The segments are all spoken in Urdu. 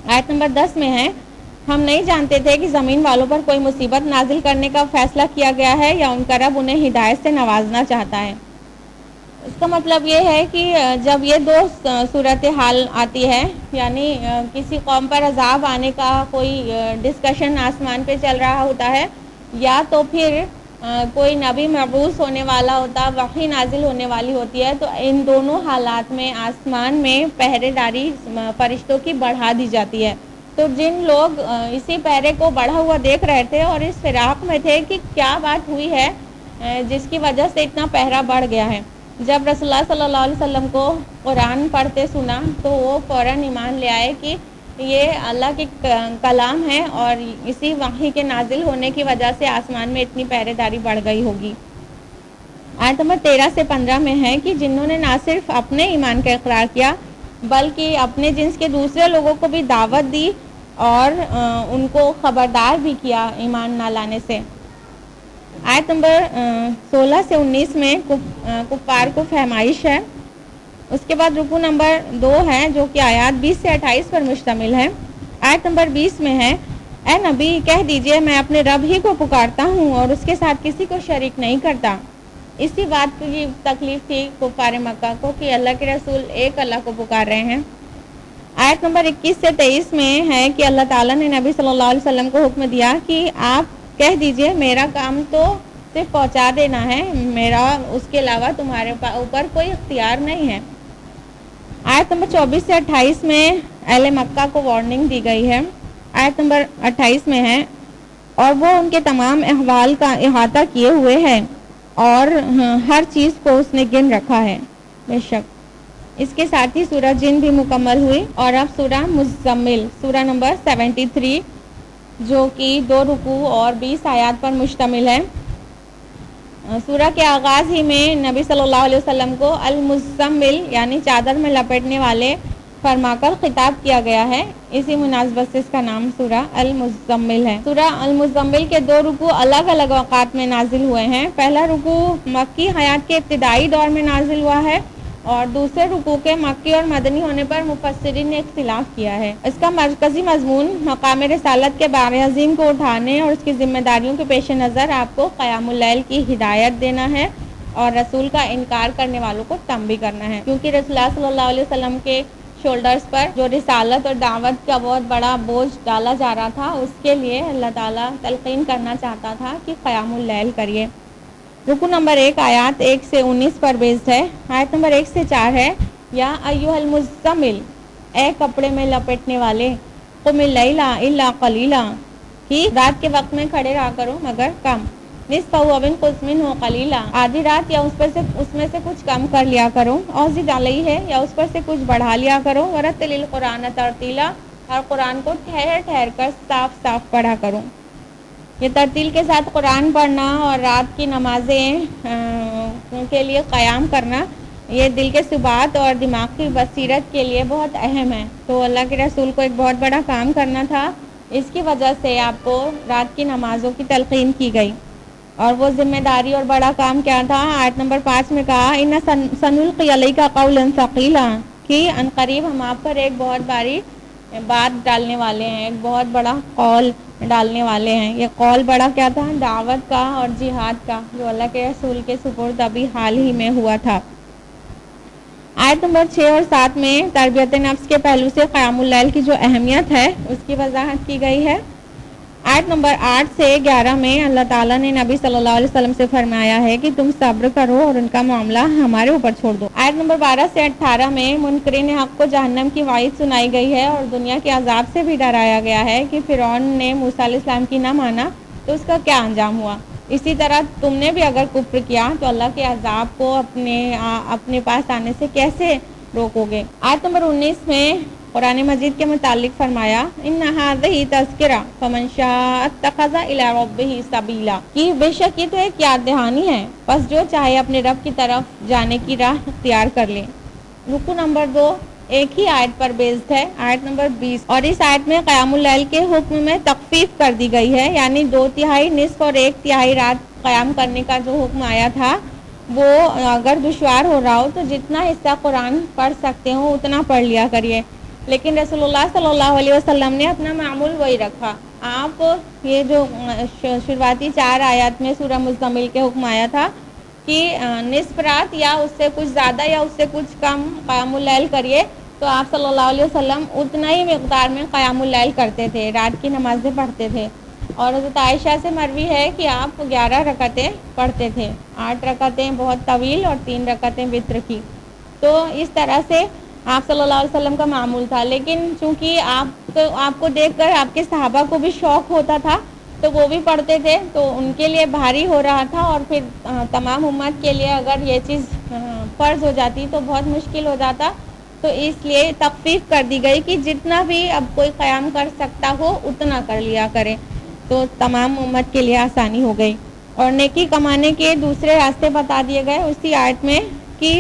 آیت نمبر 10 میں ہے، ہم نہیں جانتے تھے کہ زمین والوں پر کوئی مصیبت نازل کرنے کا فیصلہ کیا گیا ہے یا ان کا رب انہیں ہدایت سے نوازنا چاہتا ہے۔ اس کا مطلب یہ ہے کہ جب یہ دو صورتحال آتی ہے، یعنی کسی قوم پر عذاب آنے کا کوئی ڈسکشن آسمان پہ چل رہا ہوتا ہے، یا تو پھر کوئی نبی مبعوث ہونے والا ہوتا، وحی نازل ہونے والی ہوتی ہے، تو ان دونوں حالات میں آسمان میں پہرے داری فرشتوں کی بڑھا دی جاتی ہے۔ تو جن لوگ اسی پہرے کو بڑھا ہوا دیکھ رہے تھے اور اس فراق میں تھے کہ کیا بات ہوئی ہے جس کی وجہ سے اتنا پہرا بڑھ گیا ہے، جب رسول اللہ صلی اللہ علیہ وسلم کو قرآن پڑھتے سنا تو وہ فوراً ایمان لے آئے کہ یہ اللہ کے کلام ہے اور اسی وحی کے نازل ہونے کی وجہ سے آسمان میں اتنی پہرے داری بڑھ گئی ہوگی۔ آیت نمبر 13 سے 15 میں ہے کہ جنہوں نے نہ صرف اپنے ایمان کا اقرار کیا بلکہ اپنے جنس کے دوسرے لوگوں کو بھی دعوت دی اور ان کو خبردار بھی کیا ایمان نہ لانے سے۔ آیت نمبر 16 سے 19 میں کفار کو فہمائش ہے۔ اس کے بعد رکوع نمبر 2 ہے جو کہ آیات 20 سے 28 پر مشتمل ہے۔ آیت نمبر 20 میں ہے، اے نبی کہہ دیجئے میں اپنے رب ہی کو پکارتا ہوں اور اس کے ساتھ کسی کو شریک نہیں کرتا۔ اسی بات کی تکلیف تھی کفار مکہ کو کہ اللہ کے رسول ایک اللہ کو پکار رہے ہیں۔ آیت نمبر 21 سے 23 میں ہے کہ اللہ تعالیٰ نے نبی صلی اللہ علیہ وسلم کو حکم دیا کہ آپ کہہ دیجئے میرا کام تو صرف پہنچا دینا ہے، میرا اس کے علاوہ تمہارے اوپر کوئی اختیار نہیں ہے۔ آیت نمبر 24 سے 28 میں اہل مکہ کو وارننگ دی گئی ہے۔ آیت نمبر 28 میں ہے، اور وہ ان کے تمام احوال کا احاطہ کیے ہوئے ہیں اور ہر چیز کو اس نے گن رکھا ہے بے شک۔ اس کے ساتھ ہی سورہ جن بھی مکمل ہوئی، اور اب سورہ مزمل سورہ نمبر 73 جو کہ 2 رکوع اور 20 آیات پر مشتمل ہے۔ سورہ کے آغاز ہی میں نبی صلی اللہ علیہ وسلم کو المزمل یعنی چادر میں لپیٹنے والے فرما کر خطاب کیا گیا ہے، اسی مناسبت سے اس کا نام سورہ المزمل ہے۔ سورہ المزمل کے 2 رکوع الگ الگ اوقات میں نازل ہوئے ہیں۔ پہلا رکوع مکی حیات کے ابتدائی دور میں نازل ہوا ہے اور دوسرے رکوع کے مکی اور مدنی ہونے پر مفسرین نے اختلاف کیا ہے۔ اس کا مرکزی مضمون مقام رسالت کے باغ عظیم کو اٹھانے اور اس کی ذمہ داریوں کے پیش نظر آپ کو قیام اللیل کی ہدایت دینا ہے اور رسول کا انکار کرنے والوں کو تنبیہ کرنا ہے، کیونکہ رسول اللہ صلی اللہ علیہ وسلم کے شولڈرز پر جو رسالت اور دعوت کا بہت بڑا بوجھ ڈالا جا رہا تھا، اس کے لیے اللہ تعالیٰ تلقین کرنا چاہتا تھا کہ قیام اللیل کریے۔ رکوع نمبر 1 آیات 1 سے 19 پر بیسڈ ہے۔ آیت نمبر 1 سے 4 ہے، یا ایھا المزمل اے کپڑے میں لپیٹنے والے، قم اللیل الا قلیلا کہ رات کے وقت میں کھڑے رہا کرو مگر کم، نصفہ او انقص منہ قلیلا آدھی رات یا اس میں سے کچھ کم کر لیا کرو، اور زد علیہ یا اس پر سے کچھ بڑھا لیا کرو، ورتل القرآن ترتیلا اور قرآن کو ٹھہر ٹھہر کر صاف صاف پڑھا کرو۔ یہ ترتیل کے ساتھ قرآن پڑھنا اور رات کی نمازیں کے لیے قیام کرنا یہ دل کے ثبات اور دماغ کی بصیرت کے لیے بہت اہم ہے، تو اللہ کے رسول کو ایک بہت بڑا کام کرنا تھا، اس کی وجہ سے آپ کو رات کی نمازوں کی تلقین کی گئی۔ اور وہ ذمہ داری اور بڑا کام کیا تھا؟ آیت نمبر 5 میں کہا ان سنلقی علیک قولا ثقیلا کہ عنقریب ہم آپ پر ایک بہت باری بات ڈالنے والے ہیں، ایک بہت بڑا قول ڈالنے والے ہیں۔ یہ قول بڑا کیا تھا؟ دعوت کا اور جہاد کا، جو اللہ کے رسول کے سپرد ابھی حال ہی میں ہوا تھا۔ آیت نمبر 6 اور 7 میں تربیت نفس کے پہلو سے قیام اللیل کی جو اہمیت ہے اس کی وضاحت کی گئی ہے۔ آیت نمبر 8 سے 11 میں اللہ تعالیٰ نے نبی صلی اللہ علیہ وسلم سے فرمایا ہے کہ تم صبر کرو اور ان کا معاملہ ہمارے اوپر چھوڑ دو۔ آیت نمبر 12 سے 18 میں منکرین حق کو جہنم کی وعید سنائی گئی ہے اور دنیا کے عذاب سے بھی ڈرایا گیا ہے کہ فرعون نے موسیٰ علیہ السلام کی نہ مانا تو اس کا کیا انجام ہوا، اسی طرح تم نے بھی اگر کفر کیا تو اللہ کے عذاب کو اپنے پاس آنے سے کیسے روکو گے۔ آیت نمبر 19 میں قرآن مجید کے متعلق فرمایا ان ھذہ تذکرہ فمن شاء اتخذ الی ربہ سبیلا کہ بے شک یہ تو ایک یاد دہانی ہے، پس جو چاہے اپنے رب کی طرف جانے کی راہ اختیار کر لے۔ رکوع نمبر 2 ایک ہی آیت پر بیسڈ ہے، آیت نمبر 20، اور اس آیت میں قیام اللیل کے حکم میں تخفیف کر دی گئی ہے، یعنی 2/3 نصف اور 1/3 رات قیام کرنے کا جو حکم آیا تھا وہ اگر دشوار ہو رہا ہو تو جتنا حصہ قرآن پڑھ سکتے ہو اتنا پڑھ لیا کریے، لیکن رسول اللہ صلی اللہ علیہ وسلم نے اپنا معمول وہی رکھا. آپ یہ جو شروعاتی 4 آیات میں سورہ مزمل کے حکم آیا تھا کہ نصف رات یا اس سے کچھ زیادہ یا اس سے کچھ کم قیام اللیل کریے، تو آپ صلی اللہ علیہ وسلم اتنا ہی مقدار میں قیام اللیل کرتے تھے، رات کی نمازیں پڑھتے تھے. اور حضرت عائشہ سے مروی ہے کہ آپ 11 رکعتیں پڑھتے تھے، 8 رکعتیں بہت طویل اور 3 رکعتیں وتر کی. تو اس طرح سے آپ صلی اللہ علیہ وسلم کا معمول تھا. لیکن چونکہ آپ کو دیکھ کر آپ کے صحابہ کو بھی شوق ہوتا تھا تو وہ بھی پڑھتے تھے، تو ان کے لیے بھاری ہو رہا تھا، اور پھر تمام امت کے لیے اگر یہ چیز فرض ہو جاتی تو بہت مشکل ہو جاتا. تو اس لیے تخفیف کر دی گئی کہ جتنا بھی اب کوئی قیام کر سکتا ہو اتنا کر لیا کرے، تو تمام امت کے لیے آسانی ہو گئی. اور نیکی کمانے کے دوسرے راستے بتا دیے گئے اسی آیت میں کہ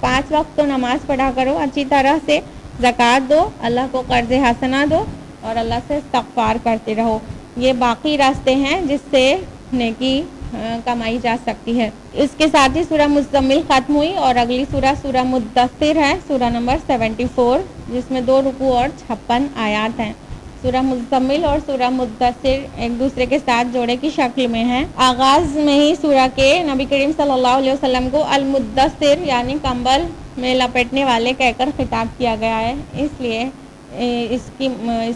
5 وقت تو نماز پڑھا کرو اچھی طرح سے، زکوٰۃ دو، اللہ کو قرض حسنہ دو، اور اللہ سے استغفار کرتے رہو. یہ باقی راستے ہیں جس سے نیکی کمائی جا سکتی ہے. اس کے ساتھ ہی سورہ مزمل ختم ہوئی اور اگلی سورہ مدثر ہے، سورہ نمبر 74، جس میں 2 رکوع اور 56 آیات ہیں. سورہ مزمل اور سورہ مدثر ایک دوسرے کے ساتھ جوڑے کی شکل میں ہیں. آغاز میں ہی سورہ کے نبی کریم صلی اللہ علیہ وسلم کو المدثر یعنی کمبل میں لپیٹنے والے کہہ کر خطاب کیا گیا ہے، اس لیے اس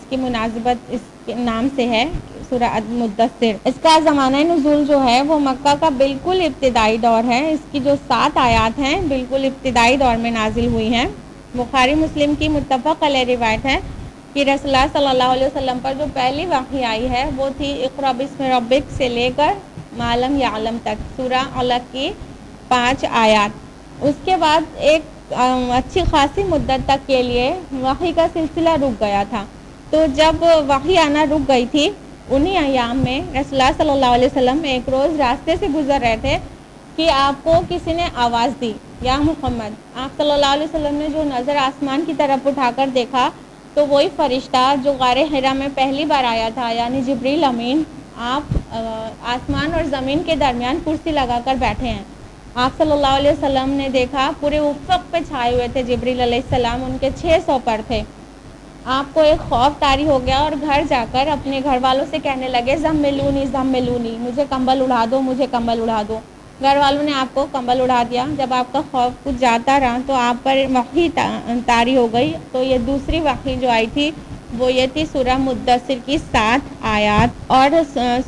کی مناسبت اس کے نام سے ہے سورہ المدثر. اس کا زمانہ نزول جو ہے وہ مکہ کا بالکل ابتدائی دور ہے. اس کی جو 7 آیات ہیں بالکل ابتدائی دور میں نازل ہوئی ہیں. بخاری مسلم کی متفق علیہ روایت ہے کہ رسول اللہ صلی اللہ علیہ وسلم پر جو پہلی وحی آئی ہے وہ تھی اقرأ بسم ربک سے لے کر ما لم یعلم تک، سورہ علق کی 5 آیات. اس کے بعد ایک اچھی خاصی مدت تک کے لیے وحی کا سلسلہ رک گیا تھا. تو جب وحی آنا رک گئی تھی انہی ایام میں رسول اللہ صلی اللہ علیہ وسلم ایک روز راستے سے گزر رہے تھے کہ آپ کو کسی نے آواز دی، یا محمد. آپ صلی اللہ علیہ وسلم نے جو نظر آسمان کی طرف اٹھا کر دیکھا تو وہی فرشتہ جو غار حرا میں پہلی بار آیا تھا یعنی جبریل امین، آپ آسمان اور زمین کے درمیان کرسی لگا کر بیٹھے ہیں. آپ صلی اللہ علیہ وسلم نے دیکھا پورے افق پہ چھائے ہوئے تھے جبریل علیہ السلام، ان کے 600 پر تھے. آپ کو ایک خوف طاری ہو گیا اور گھر جا کر اپنے گھر والوں سے کہنے لگے زملونی زملونی، مجھے کمبل اڑا دو، مجھے کمبل اڑا دو. گھر والوں نے آپ کو کمبل اڑا دیا. جب آپ کا خوف کچھ جاتا رہا تو آپ پر وحی طاری ہو گئی. تو یہ دوسری وحی جو آئی تھی وہ یہ تھی سورہ مدثر کی 7 آیات. اور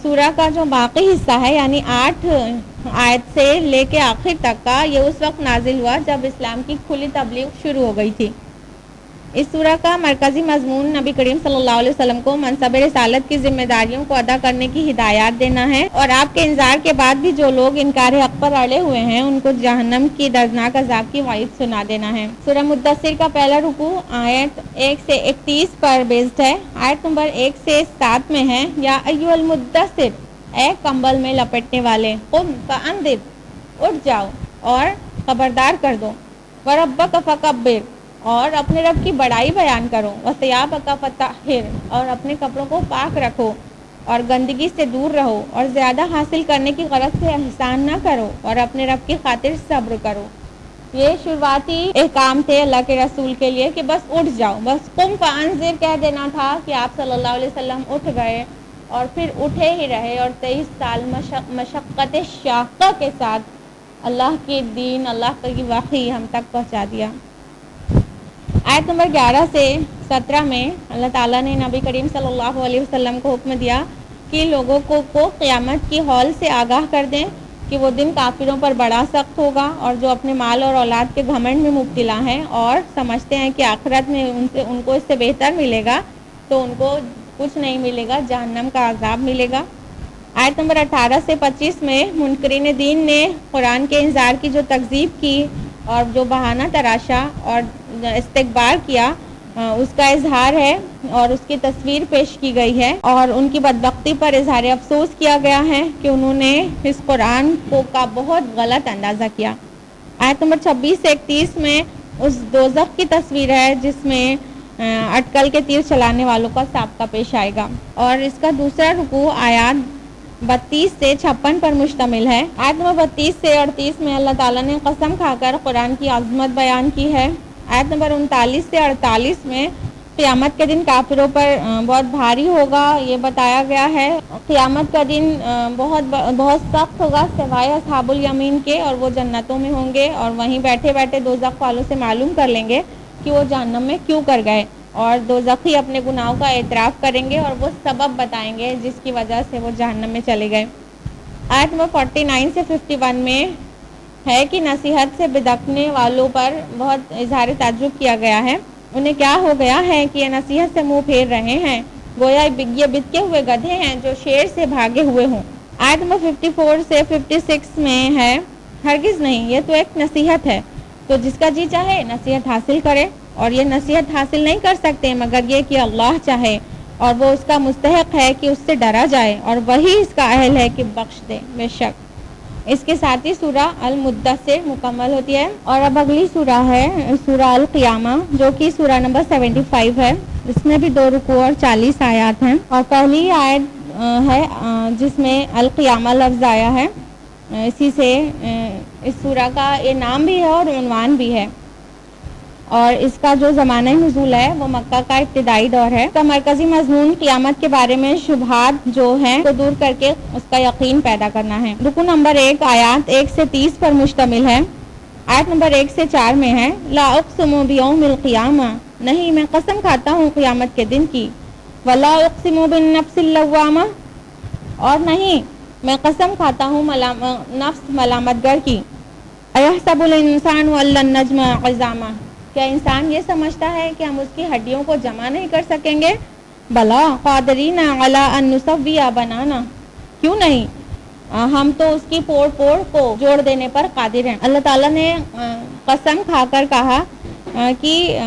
سورہ کا جو باقی حصہ ہے یعنی 8 آیت سے لے کے آخر تک کا یہ اس وقت نازل ہوا جب اسلام کی کھلی تبلیغ شروع ہو گئی تھی. اس سورہ کا مرکزی مضمون نبی کریم صلی اللہ علیہ وسلم کو منصب رسالت کی ذمہ داریوں کو ادا کرنے کی ہدایات دینا ہے، اور آپ کے انذار کے بعد بھی جو لوگ انکار حق پر اڑے ہوئے ہیں ان کو جہنم کی دردناک عذاب کی وعید سنا دینا ہے. سورہ مدثر کا پہلا رکوع آیت 1 سے 31 پر بیسڈ ہے. آیت نمبر 1 سے 7 میں ہے یا ایھا المدثر، اے کمبل میں لپٹنے والے، قم فانذر، اٹھ جاؤ اور خبردار کر دو، وربک فکبر، اور اپنے رب کی بڑائی بیان کرو، وثیابک فطہر، اور اپنے کپڑوں کو پاک رکھو اور گندگی سے دور رہو، اور زیادہ حاصل کرنے کی غرض سے احسان نہ کرو، اور اپنے رب کی خاطر صبر کرو. یہ شروعاتی احکام تھے اللہ کے رسول کے لیے کہ بس اٹھ جاؤ، بس قم فانذر کہہ دینا تھا کہ آپ صلی اللہ علیہ وسلم اٹھ گئے اور پھر اٹھے ہی رہے، اور 23 سال مشقت شاقہ کے ساتھ اللہ کی دین، اللہ کی وحی ہم تک پہنچا دیا. آیت نمبر 11 سے 17 میں اللہ تعالیٰ نے نبی کریم صلی اللہ علیہ وسلم کو حکم دیا کہ لوگوں کو قیامت کی ہول سے آگاہ کر دیں کہ وہ دن کافروں پر بڑا سخت ہوگا، اور جو اپنے مال اور اولاد کے گھمنڈ میں مبتلا ہیں اور سمجھتے ہیں کہ آخرت میں ان کو اس سے بہتر ملے گا، تو ان کو کچھ نہیں ملے گا، جہنم کا عذاب ملے گا. آیت نمبر 18 سے 25 میں منکرین دین نے قرآن کے انذار کی جو تکذیب کی اور جو بہانہ تراشا اور استکبار کیا اس کا اظہار ہے، اور اس کی تصویر پیش کی گئی ہے، اور ان کی بدبختی پر اظہار افسوس کیا گیا ہے کہ انہوں نے اس قرآن کا بہت غلط اندازہ کیا. آیت نمبر 26 سے 31 میں اس دوزخ کی تصویر ہے جس میں اٹکل کے تیر چلانے والوں کا سابقہ پیش آئے گا. اور اس کا دوسرا رکوع آیات 32 سے 56 پر مشتمل ہے. آیت نمبر 32 سے 38 میں اللہ تعالیٰ نے قسم کھا کر قرآن کی عظمت بیان کی ہے آیت نمبر 39 سے 48 میں قیامت کے دن کافروں پر بہت بھاری ہوگا یہ بتایا گیا ہے. قیامت کا دن بہت سخت ہوگا سوائے اصحاب الیمین کے، اور وہ جنتوں میں ہوں گے اور وہیں بیٹھے بیٹھے دوزخ والوں سے معلوم کر لیں گے کہ وہ جہنم میں کیوں کر گئے، اور دوزخی اپنے گناہوں کا اعتراف کریں گے اور وہ سبب بتائیں گے جس کی وجہ سے وہ جہنم میں چلے گئے. آیت نمبر 49 سے 51 میں ہے کہ نصیحت سے بدکنے والوں پر بہت اظہار تعجب کیا گیا ہے. انہیں کیا ہو گیا ہے کہ یہ نصیحت سے منہ پھیر رہے ہیں، گویا یہ بتکے ہوئے گدھے ہیں جو شیر سے بھاگے ہوئے ہوں. آیت نمبر 54 سے 56 میں ہے ہرگز نہیں، یہ تو ایک نصیحت ہے، تو جس کا جی چاہے نصیحت حاصل کرے، اور یہ نصیحت حاصل نہیں کر سکتے مگر یہ کہ اللہ چاہے، اور وہ اس کا مستحق ہے کہ اس سے ڈرا جائے، اور وہی اس کا اہل ہے کہ بخش دے بے شک. اس کے ساتھ ہی سورہ المدثر مکمل ہوتی ہے. اور اب اگلی سورہ ہے سورہ القیامہ، جو کہ سورہ نمبر 75 ہے. اس میں بھی 2 رکوع اور 40 آیات ہیں. اور پہلی آیت ہے جس میں القیامہ لفظ آیا ہے، اسی سے اس سورہ کا یہ نام بھی ہے اور عنوان بھی ہے. اور اس کا جو زمانہ نزول ہے وہ مکہ کا ابتدائی دور ہے. اس کا مرکزی مضمون قیامت کے بارے میں شبہات جو ہیں کو دور کر کے اس کا یقین پیدا کرنا ہے. رکوع نمبر 1 آیات 1 سے 30 پر مشتمل ہے. آیت نمبر 1 سے 4 میں ہے لا اقسم بیوم القیامہ، نہیں میں قسم کھاتا ہوں قیامت کے دن کی. ولا اقسم بالنفس اللوامہ، اور نہیں میں قسم کھاتا ہوں نفس ملامت گر کی. ایحسب الانسان ان لن نجمع عظامہ، کیا انسان یہ سمجھتا ہے کہ ہم اس کی ہڈیوں کو جمع نہیں کر سکیں گے؟ بلا قادرین علی ان نسوی بنانا، کیوں نہیں، ہم تو اس کی پوڑ کو جوڑ دینے پر قادر ہیں. اللہ تعالیٰ نے قسم کھا کر کہا کہ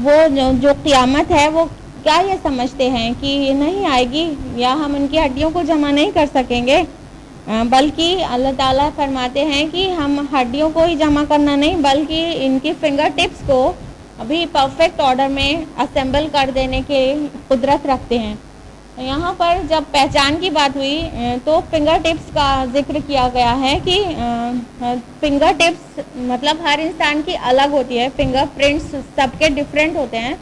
وہ جو قیامت ہے وہ کیا یہ سمجھتے ہیں کہ یہ نہیں آئے گی یا ہم ان کی ہڈیوں کو جمع نہیں کر سکیں گے، بلکہ اللہ تعالیٰ فرماتے ہیں کہ ہم ہڈیوں کو ہی جمع کرنا نہیں بلکہ ان کی فنگر ٹپس کو ابھی پرفیکٹ آرڈر میں اسمبل کر دینے کے قدرت رکھتے ہیں. یہاں پر جب پہچان کی بات ہوئی تو فنگر ٹپس کا ذکر کیا گیا ہے کہ فنگر ٹپس مطلب ہر انسان کی الگ ہوتی ہے، فنگر پرنٹس سب کے ڈفرینٹ ہوتے ہیں.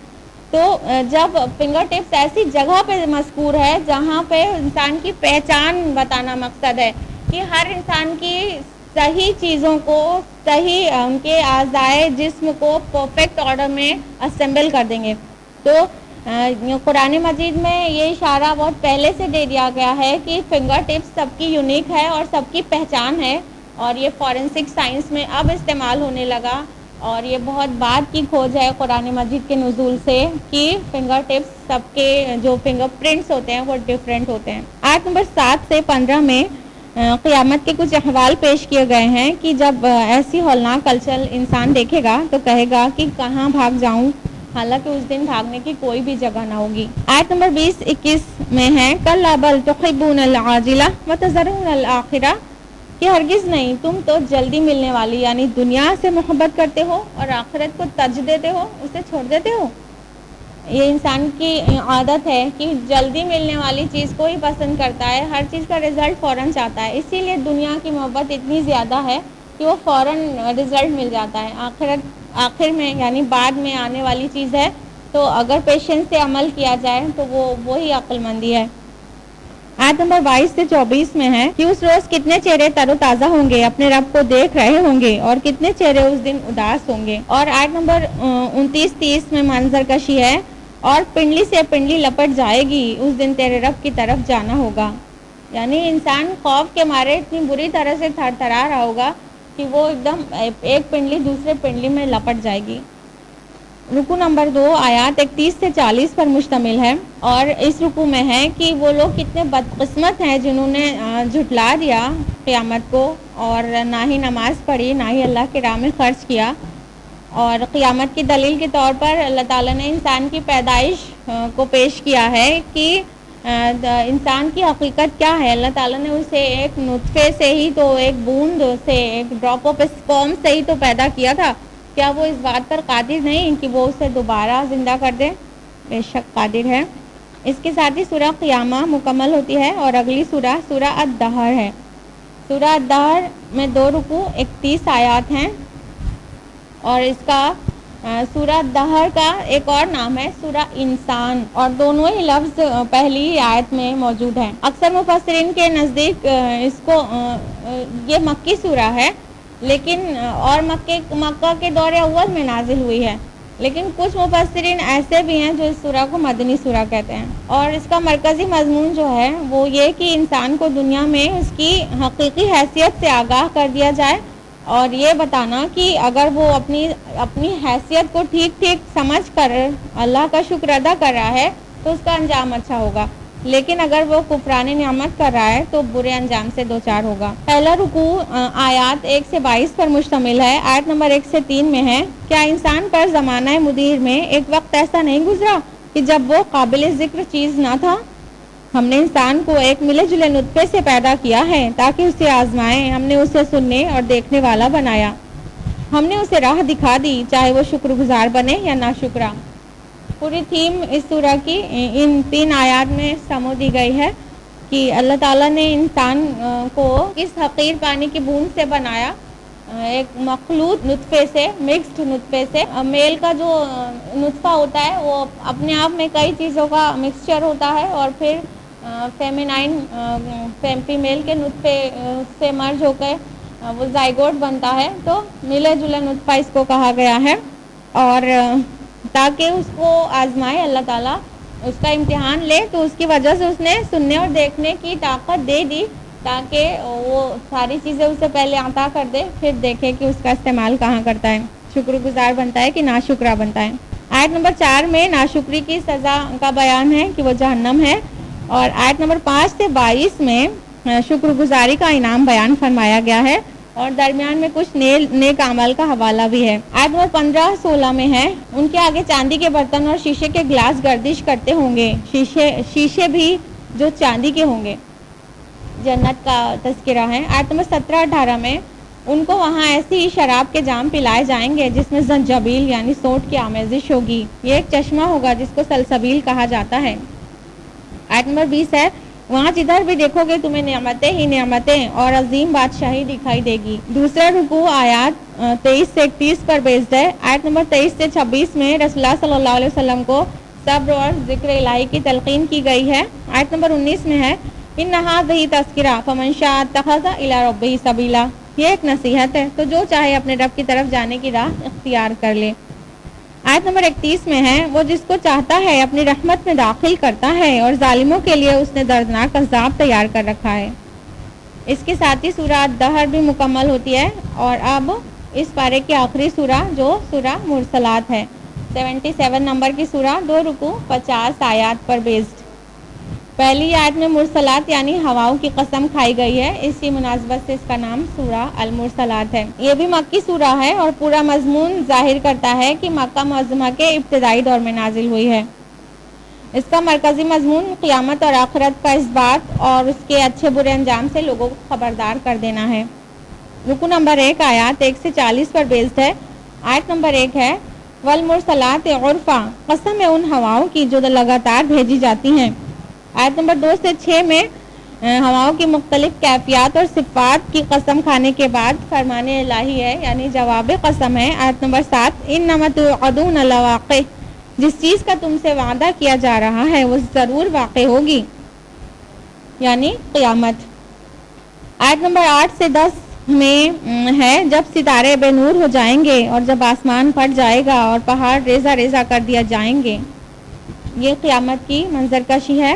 تو جب فنگر ٹپس ایسی جگہ پہ مذکور ہے جہاں پہ انسان کی پہچان بتانا مقصد ہے کہ ہر انسان کی صحیح چیزوں کو صحیح ان کے اعضائے جسم کو پرفیکٹ آرڈر میں اسمبل کر دیں گے. تو قرآن مجید میں یہ اشارہ بہت پہلے سے دے دیا گیا ہے کہ فنگر ٹپس سب کی یونیک ہے اور سب کی پہچان ہے، اور یہ فورینسک سائنس میں اب استعمال ہونے لگا، اور یہ بہت بعد کی کھوج ہے قرآن مجید کے نزول سے کہ فنگر ٹپس سب کے جو فنگر پرنٹس ہوتے ہیں وہ ڈیفرنٹ ہوتے ہیں. آیت نمبر 7 سے 15 میں قیامت کے کچھ احوال پیش کیے گئے ہیں کہ جب ایسی ہولناک ہلچل انسان دیکھے گا تو کہے گا کہ کہاں بھاگ جاؤں، حالانکہ اس دن بھاگنے کی کوئی بھی جگہ نہ ہوگی. آیت نمبر 20-21 میں ہے کلا بل تحبون العاجلہ وتذرون الآخرہ، کہ ہرگز نہیں تم تو جلدی ملنے والی یعنی دنیا سے محبت کرتے ہو اور آخرت کو ترجیح دیتے ہو، اسے چھوڑ دیتے ہو. یہ انسان کی عادت ہے کہ جلدی ملنے والی چیز کو ہی پسند کرتا ہے، ہر چیز کا رزلٹ فوراً چاہتا ہے. اسی لیے دنیا کی محبت اتنی زیادہ ہے کہ وہ فوراً رزلٹ مل جاتا ہے. آخر میں یعنی بعد میں آنے والی چیز ہے، تو اگر پیشنس سے عمل کیا جائے تو وہی عقل مندی ہے. آیت نمبر 22 سے 24 میں ہے کہ اس روز کتنے چہرے تر و تازہ ہوں گے، اپنے رب کو دیکھ رہے ہوں گے، اور کتنے چہرے اس دن اداس ہوں گے. اور آیت نمبر 29-30 میں منظر کشی ہے اور پنڈلی سے پنڈلی لپٹ جائے گی، اس دن تیرے رب کی طرف جانا ہوگا. یعنی انسان خوف کے مارے اتنی بری طرح سے تھر تھرا رہا ہوگا کہ وہ ایک دم ایک پنڈلی دوسرے پنڈلی میں لپٹ جائے گی. رکوع نمبر 2 آیات 31 سے 40 پر مشتمل ہے. اور اس رکوع میں ہے کہ وہ لوگ کتنے بدقسمت ہیں جنہوں نے جھٹلا دیا قیامت کو، اور نہ ہی نماز پڑھی نہ ہی اللہ کے راہ میں خرچ کیا. اور قیامت کی دلیل کے طور پر اللہ تعالیٰ نے انسان کی پیدائش کو پیش کیا ہے کہ انسان کی حقیقت کیا ہے. اللہ تعالیٰ نے اسے ایک نطفے سے ہی تو، ایک بوند سے، ایک ڈراپ آف اسپرم سے ہی تو پیدا کیا تھا. کیا وہ اس بات پر قادر نہیں کہ وہ اسے دوبارہ زندہ کر دے؟ بے شک قادر ہے. اس کے ساتھ ہی سورہ قیامہ مکمل ہوتی ہے. اور اگلی سورہ سورہ الدہر ہے. سورہ الدہر میں 2 رکوع 31 آیات ہیں. اور اس کا سورہ دہر کا ایک اور نام ہے سورہ انسان، اور دونوں ہی لفظ پہلی آیت میں موجود ہیں۔ اکثر مفسرین کے نزدیک اس کو یہ مکی سورہ ہے، لیکن اور مکہ کے دور اول میں نازل ہوئی ہے، لیکن کچھ مفسرین ایسے بھی ہیں جو اس سورہ کو مدنی سورہ کہتے ہیں۔ اور اس کا مرکزی مضمون جو ہے وہ یہ کہ انسان کو دنیا میں اس کی حقیقی حیثیت سے آگاہ کر دیا جائے، اور یہ بتانا کہ اگر وہ اپنی حیثیت کو ٹھیک ٹھیک سمجھ کر اللہ کا شکر ادا کر رہا ہے تو اس کا انجام اچھا ہوگا، لیکن اگر وہ کفران نعمت کر رہا ہے تو برے انجام سے دوچار ہوگا۔ پہلا رکوع آیات 1 سے 22 پر مشتمل ہے۔ آیت نمبر 1 سے 3 میں ہے، کیا انسان پر زمانہ مدیر میں ایک وقت ایسا نہیں گزرا کہ جب وہ قابل ذکر چیز نہ تھا؟ ہم نے انسان کو ایک ملے جلے نطفے سے پیدا کیا ہے تاکہ اسے آزمائیں، ہم نے اسے سننے اور دیکھنے والا بنایا، ہم نے اسے راہ دکھا دی، چاہے وہ شکر گزار بنے یا ناشکرا۔ پوری تھیم اس سورہ کی ان 3 آیات میں سمو دی گئی ہے کہ اللہ تعالیٰ نے انسان کو اس حقیر پانی کی بوند سے بنایا، ایک مخلوط نطفے سے، مکسڈ نطفے سے۔ میل کا جو نطفہ ہوتا ہے وہ اپنے آپ میں کئی چیزوں کا مکسچر ہوتا ہے، اور پھر فیمینائن فیمیل کے نطفے سے مرج ہو کے وہ زائگوٹ بنتا ہے، تو ملے جلے نطفہ اس کو کہا گیا ہے، اور تاکہ اس کو آزمائے اللہ تعالیٰ، اس کا امتحان لے، تو اس کی وجہ سے اس نے سننے اور دیکھنے کی طاقت دے دی تاکہ وہ ساری چیزیں اسے پہلے عطا کر دے، پھر دیکھے کہ اس کا استعمال کہاں کرتا ہے، شکر گزار بنتا ہے کہ ناشکرا بنتا ہے۔ آیت نمبر 4 میں ناشکری کی سزا کا بیان ہے کہ وہ جہنم ہے، اور آیت نمبر 5 سے 22 میں شکر گزاری کا انعام بیان فرمایا گیا ہے، اور درمیان میں کچھ نیک عمل کا حوالہ بھی ہے۔ آیت نمبر 15-16 میں ہے، ان کے آگے چاندی کے برتن اور شیشے کے گلاس گردش کرتے ہوں گے، شیشے بھی جو چاندی کے ہوں گے، جنت کا تذکرہ ہے۔ آیت نمبر 17-18 میں ان کو وہاں ایسی ہی شراب کے جام پلائے جائیں گے جس میں زنجبیل یعنی سونٹ کی آمیزش ہوگی، یہ ایک چشمہ ہوگا جس کو سلسبیل کہا جاتا ہے۔ آیت نمبر 20 ہے، وہاں جدھر بھی دیکھو گے تمہیں نعمتیں ہی نعمتیں اور عظیم بادشاہی دکھائی دے گی۔ دوسرا رکوع آیات 23 سے 31 پر بیسڈ ہے۔ آیت نمبر 23 سے 26 میں رسول اللہ صلی اللہ علیہ وسلم کو صبر اور ذکر الہی کی تلقین کی گئی ہے۔ آیت نمبر 19 میں ہے، ان هذه تذکرہ فمن شاء اتخذ الی ربہ سبیلا، یہ ایک نصیحت ہے تو جو چاہے اپنے رب کی طرف جانے کی راہ اختیار کر لے۔ آیت نمبر 31 میں ہے، وہ جس کو چاہتا ہے اپنی رحمت میں داخل کرتا ہے، اور ظالموں کے لیے اس نے دردناک عذاب تیار کر رکھا ہے۔ اس کے ساتھ ہی سورہ دہر بھی مکمل ہوتی ہے، اور اب اس پارے کی آخری سورہ جو سورہ مرسلات ہے، 77 نمبر کی سورہ، 2 رکوع 50 آیات پر بیسڈ۔ پہلی آیت میں مرسلات یعنی ہواؤں کی قسم کھائی گئی ہے، اسی مناسبت سے اس کا نام سورہ المرسلات ہے۔ یہ بھی مکی سورہ ہے، اور پورا مضمون ظاہر کرتا ہے کہ مکہ معظمہ کے ابتدائی دور میں نازل ہوئی ہے۔ اس کا مرکزی مضمون قیامت اور آخرت کا اثبات اور اس کے اچھے برے انجام سے لوگوں کو خبردار کر دینا ہے۔ رکوع نمبر 1 آیات 1 سے 40 پر بیسڈ ہے۔ آیت نمبر 1 ہے، والمرسلات عرفا، قسم ہے ان ہواؤں کی جو لگاتار بھیجی جاتی ہیں۔ آیت نمبر 2 سے 6 میں ہواؤں کی مختلف کیفیات اور صفات کی قسم کھانے کے بعد فرمان الہی ہے، یعنی جواب قسم ہے۔ آیت نمبر 7، انما توعدون لواقع، جس چیز کا تم سے وعدہ کیا جا رہا ہے وہ ضرور واقع ہوگی، یعنی قیامت۔ آیت نمبر 8 سے 10 میں ہے، جب ستارے بے نور ہو جائیں گے اور جب آسمان پھٹ جائے گا اور پہاڑ ریزہ ریزہ کر دیا جائیں گے، یہ قیامت کی منظر کشی ہے۔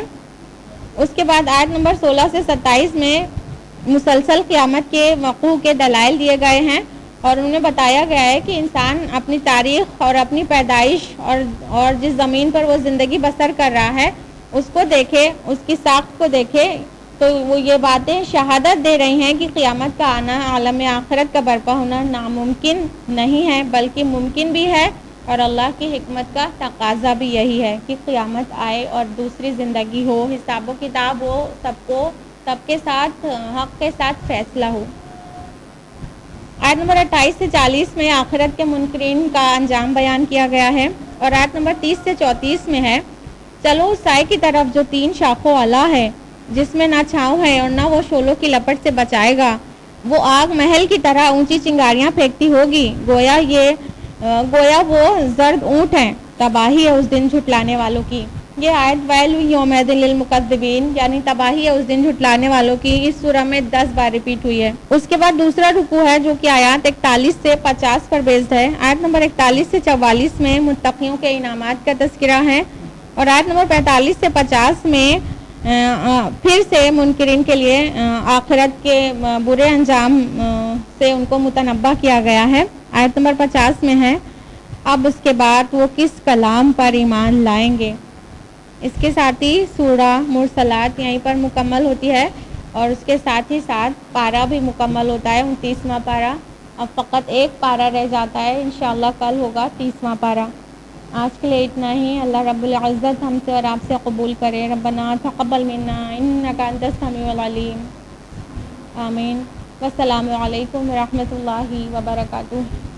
اس کے بعد آیت نمبر 16 سے 27 میں مسلسل قیامت کے وقوع کے دلائل دیے گئے ہیں، اور انہیں بتایا گیا ہے کہ انسان اپنی تاریخ اور اپنی پیدائش اور جس زمین پر وہ زندگی بسر کر رہا ہے اس کو دیکھے، اس کی ساخت کو دیکھے، تو وہ یہ باتیں شہادت دے رہی ہیں کہ قیامت کا آنا، عالم آخرت کا برپا ہونا ناممکن نہیں ہے بلکہ ممکن بھی ہے، اور اللہ کی حکمت کا تقاضا بھی یہی ہے کہ قیامت آئے اور دوسری زندگی ہو، حساب و کتاب ہو، سب کے ساتھ حق کے ساتھ فیصلہ ہو۔ آیت نمبر 28 سے 40 میں آخرت کے منکرین کا انجام بیان کیا گیا ہے، اور آیت نمبر 30 سے 34 میں ہے، چلو اس سائے کی طرف جو 3 شاخوں والا ہے، جس میں نہ چھاؤں ہے اور نہ وہ شعلوں کی لپٹ سے بچائے گا، وہ آگ محل کی طرح اونچی چنگاریاں پھینکتی ہوگی، گویا یہ گویا وہ زرد اونٹ ہیں، تباہی ہے اس دن جھٹلانے والوں کی. یہ آیت ویل یومئذ للمکذبین یعنی تباہی ہے اس دن جھٹلانے والوں کی، اس سورہ میں 10 بار ریپیٹ ہوئی ہے. اس کے بعد دوسرا رکوع ہے جو کہ آیات 41 سے 50 پر بیسڈ ہے. آیت نمبر 41 سے 44 میں متقیوں کے انعامات کا تذکرہ ہے، اور آیت نمبر 45 سے 50 میں پھر سے منکرین کے لیے آخرت کے برے انجام سے ان کو متنبہ کیا گیا ہے. آیت نمبر 50 میں ہے اب اس کے بعد وہ کس کلام پر ایمان لائیں گے. اس کے ساتھ ہی سورہ مرسلات یہیں پر مکمل ہوتی ہے، اور اس کے ساتھ ہی ساتھ پارہ بھی مکمل ہوتا ہے، 29واں پارہ. اب فقط ایک پارہ رہ جاتا ہے، انشاءاللہ کل ہوگا 30واں پارہ. آج کے لیے اتنا ہی. اللہ رب العزت ہم سے اور آپ سے قبول کرے. ربنا تقبل منا انک انت السمیع العلیم. آمین. والسلام علیکم ورحمۃ اللہ وبرکاتہ.